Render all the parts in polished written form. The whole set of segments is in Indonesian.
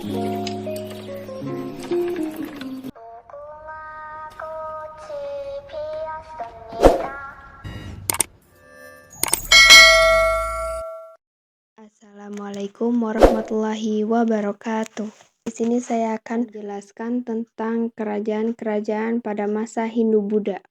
Assalamualaikum warahmatullahi wabarakatuh. Di sini saya akan menjelaskan tentang kerajaan-kerajaan pada masa Hindu-Buddha.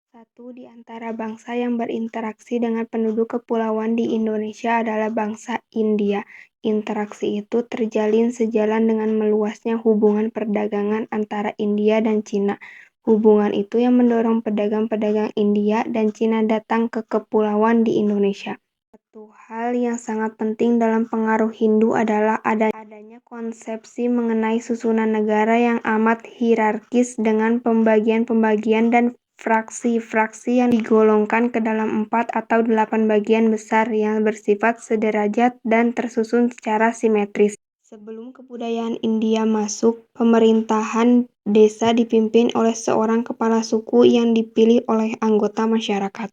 Satu di antara bangsa yang berinteraksi dengan penduduk kepulauan di Indonesia adalah bangsa India. Interaksi itu terjalin sejalan dengan meluasnya hubungan perdagangan antara India dan Cina. Hubungan itu yang mendorong pedagang-pedagang India dan Cina datang ke kepulauan di Indonesia. Satu hal yang sangat penting dalam pengaruh Hindu adalah adanya konsepsi mengenai susunan negara yang amat hierarkis dengan pembagian-pembagian dan fraksi-fraksi yang digolongkan ke dalam 4 atau 8 bagian besar yang bersifat sederajat dan tersusun secara simetris. Sebelum kebudayaan India masuk, pemerintahan desa dipimpin oleh seorang kepala suku yang dipilih oleh anggota masyarakat.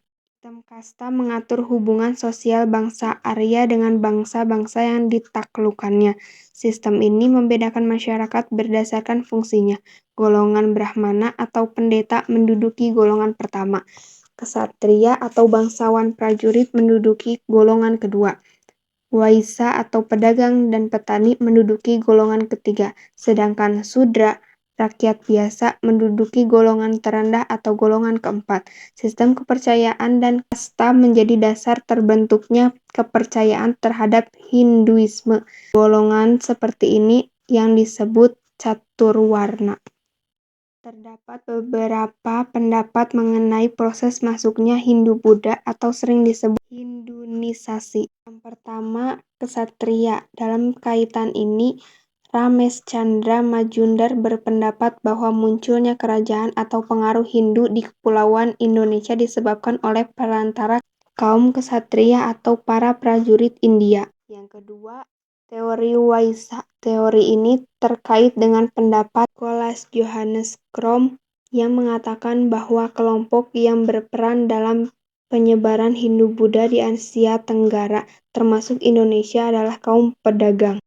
Sistem kasta mengatur hubungan sosial bangsa Arya dengan bangsa-bangsa yang ditaklukkannya. Sistem ini membedakan masyarakat berdasarkan fungsinya. Golongan Brahmana atau pendeta menduduki golongan pertama. Ksatria atau bangsawan prajurit menduduki golongan kedua. Waisa atau pedagang dan petani menduduki golongan ketiga. Sedangkan Sudra, rakyat biasa, menduduki golongan terendah atau golongan keempat. Sistem kepercayaan dan kasta menjadi dasar terbentuknya kepercayaan terhadap Hinduisme. Golongan seperti ini yang disebut caturwarna. Terdapat beberapa pendapat mengenai proses masuknya Hindu-Buddha atau sering disebut Hindunisasi. Yang pertama, ksatria. Dalam kaitan ini, Rameshchandra Majumdar berpendapat bahwa munculnya kerajaan atau pengaruh Hindu di kepulauan Indonesia disebabkan oleh perantara kaum ksatria atau para prajurit India. Yang kedua, teori Waisa. Teori ini terkait dengan pendapat Nicholas Johannes Krom yang mengatakan bahwa kelompok yang berperan dalam penyebaran Hindu-Buddha di Asia Tenggara, termasuk Indonesia, adalah kaum pedagang.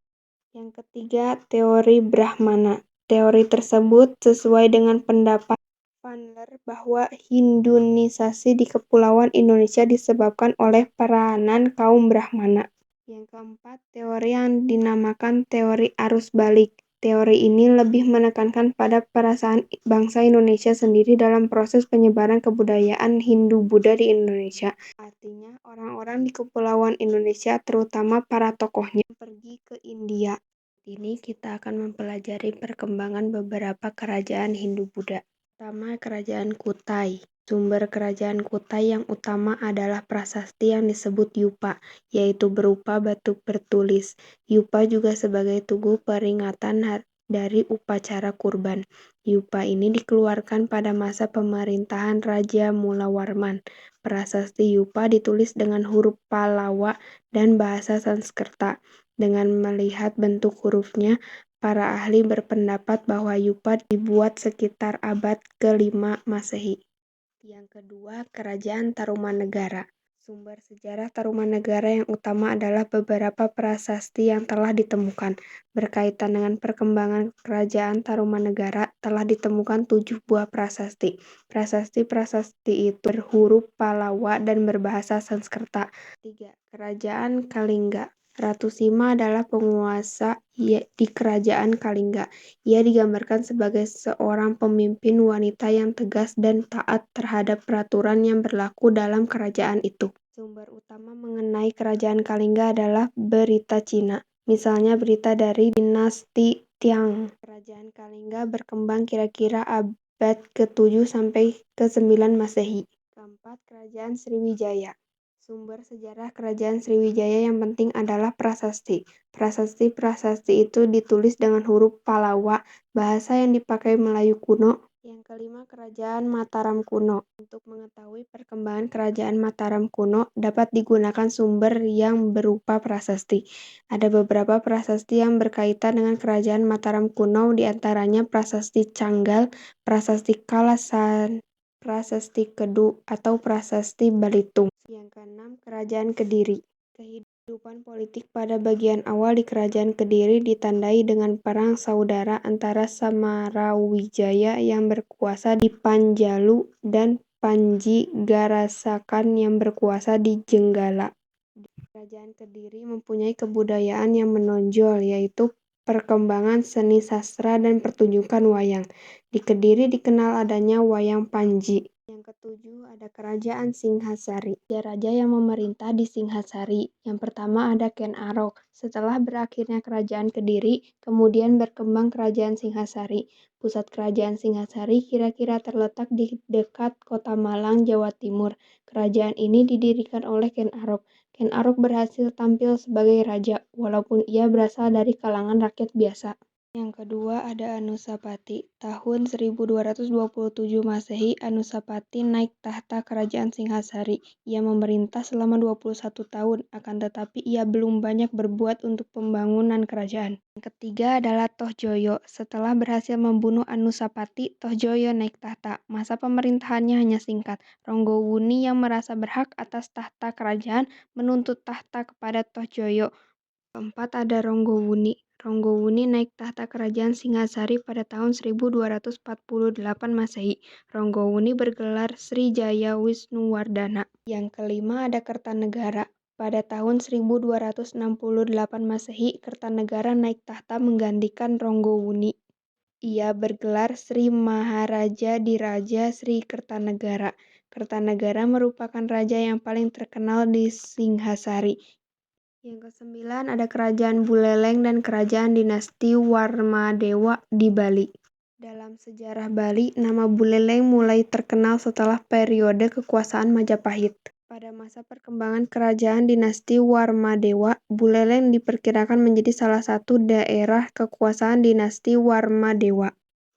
Yang ketiga, teori Brahmana. Teori tersebut sesuai dengan pendapat Chandler bahwa Hindunisasi di kepulauan Indonesia disebabkan oleh peranan kaum Brahmana. Yang keempat, teori yang dinamakan teori arus balik. Teori ini lebih menekankan pada perasaan bangsa Indonesia sendiri dalam proses penyebaran kebudayaan Hindu-Buddha di Indonesia. Artinya, orang-orang di kepulauan Indonesia, terutama para tokohnya, pergi ke India. Ini kita akan mempelajari perkembangan beberapa kerajaan Hindu-Buddha. Pertama, kerajaan Kutai. Sumber kerajaan Kutai yang utama adalah prasasti yang disebut Yupa, yaitu berupa batu bertulis. Yupa juga sebagai tugu peringatan dari upacara kurban. Yupa ini dikeluarkan pada masa pemerintahan Raja Mulawarman. Prasasti Yupa ditulis dengan huruf Pallava dan bahasa Sanskerta. Dengan melihat bentuk hurufnya, para ahli berpendapat bahwa Yupa dibuat sekitar abad ke-5 Masehi. Yang kedua, Kerajaan Tarumanegara. Sumber sejarah Tarumanegara yang utama adalah beberapa prasasti yang telah ditemukan. Berkaitan dengan perkembangan Kerajaan Tarumanegara, telah ditemukan 7 buah prasasti. Prasasti-prasasti itu berhuruf Pallava dan berbahasa Sanskerta. 3. Kerajaan Kalingga. Ratu Sima adalah penguasa di Kerajaan Kalingga. Ia digambarkan sebagai seorang pemimpin wanita yang tegas dan taat terhadap peraturan yang berlaku dalam kerajaan itu. Sumber utama mengenai Kerajaan Kalingga adalah berita Cina. Misalnya berita dari dinasti Tiang. Kerajaan Kalingga berkembang kira-kira abad ke-7 sampai ke-9 Masehi. Keempat, Kerajaan Sriwijaya. Sumber sejarah Kerajaan Sriwijaya yang penting adalah prasasti. Prasasti-prasasti itu ditulis dengan huruf Pallava, bahasa yang dipakai Melayu kuno. Yang kelima, Kerajaan Mataram kuno. Untuk mengetahui perkembangan Kerajaan Mataram kuno, dapat digunakan sumber yang berupa prasasti. Ada beberapa prasasti yang berkaitan dengan Kerajaan Mataram kuno, diantaranya Prasasti Canggal, Prasasti Kalasan, Prasasti Kedu, atau Prasasti Balitung. Yang keenam, Kerajaan Kediri. Kehidupan politik pada bagian awal di Kerajaan Kediri ditandai dengan perang saudara antara Samarawijaya yang berkuasa di Panjalu dan Panji Garasakan yang berkuasa di Jenggala. Kerajaan Kediri mempunyai kebudayaan yang menonjol, yaitu perkembangan seni sastra dan pertunjukan wayang. Di Kediri dikenal adanya wayang Panji. Yang ketujuh ada Kerajaan Singhasari. Raja yang memerintah di Singhasari. Yang pertama ada Ken Arok. Setelah berakhirnya Kerajaan Kediri, kemudian berkembang Kerajaan Singhasari. Pusat Kerajaan Singhasari kira-kira terletak di dekat Kota Malang, Jawa Timur. Kerajaan ini didirikan oleh Ken Arok. Ken Arok berhasil tampil sebagai raja, walaupun ia berasal dari kalangan rakyat biasa. Yang kedua ada Anusapati. Tahun 1227 Masehi, Anusapati naik tahta Kerajaan Singhasari. Ia memerintah selama 21 tahun, akan tetapi ia belum banyak berbuat untuk pembangunan kerajaan. Yang ketiga adalah Tohjoyo. Setelah berhasil membunuh Anusapati, Tohjoyo naik tahta. Masa pemerintahannya hanya singkat. Ronggowuni yang merasa berhak atas tahta kerajaan menuntut tahta kepada Tohjoyo. Keempat ada Ronggowuni. Ronggowuni naik tahta Kerajaan Singhasari pada tahun 1248 Masehi. Ronggowuni bergelar Sri Jaya Wisnuwardana. Yang kelima ada Kertanegara. Pada tahun 1268 Masehi, Kertanegara naik tahta menggantikan Ronggowuni. Ia bergelar Sri Maharaja Diraja Sri Kertanegara. Kertanegara merupakan raja yang paling terkenal di Singhasari. Yang kesembilan ada Kerajaan Buleleng dan Kerajaan Dinasti Warmadewa di Bali. Dalam sejarah Bali, nama Buleleng mulai terkenal setelah periode kekuasaan Majapahit. Pada masa perkembangan Kerajaan Dinasti Warmadewa, Buleleng diperkirakan menjadi salah satu daerah kekuasaan Dinasti Warmadewa.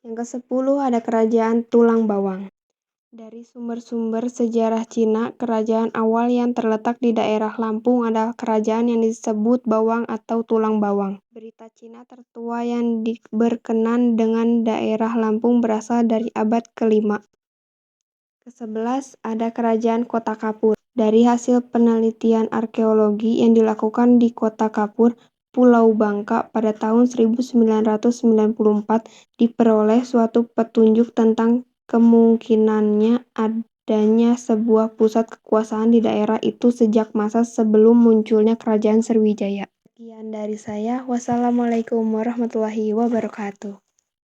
Yang ke-10 ada Kerajaan Tulang Bawang. Dari sumber-sumber sejarah Cina, kerajaan awal yang terletak di daerah Lampung adalah kerajaan yang disebut Bawang atau Tulang Bawang. Berita Cina tertua yang berkenan dengan daerah Lampung berasal dari abad ke-5. Ke-11 ada Kerajaan Kota Kapur. Dari hasil penelitian arkeologi yang dilakukan di Kota Kapur, Pulau Bangka pada tahun 1994 diperoleh suatu petunjuk tentang kemungkinannya adanya sebuah pusat kekuasaan di daerah itu sejak masa sebelum munculnya Kerajaan Sriwijaya. Sekian dari saya. Wassalamualaikum warahmatullahi wabarakatuh.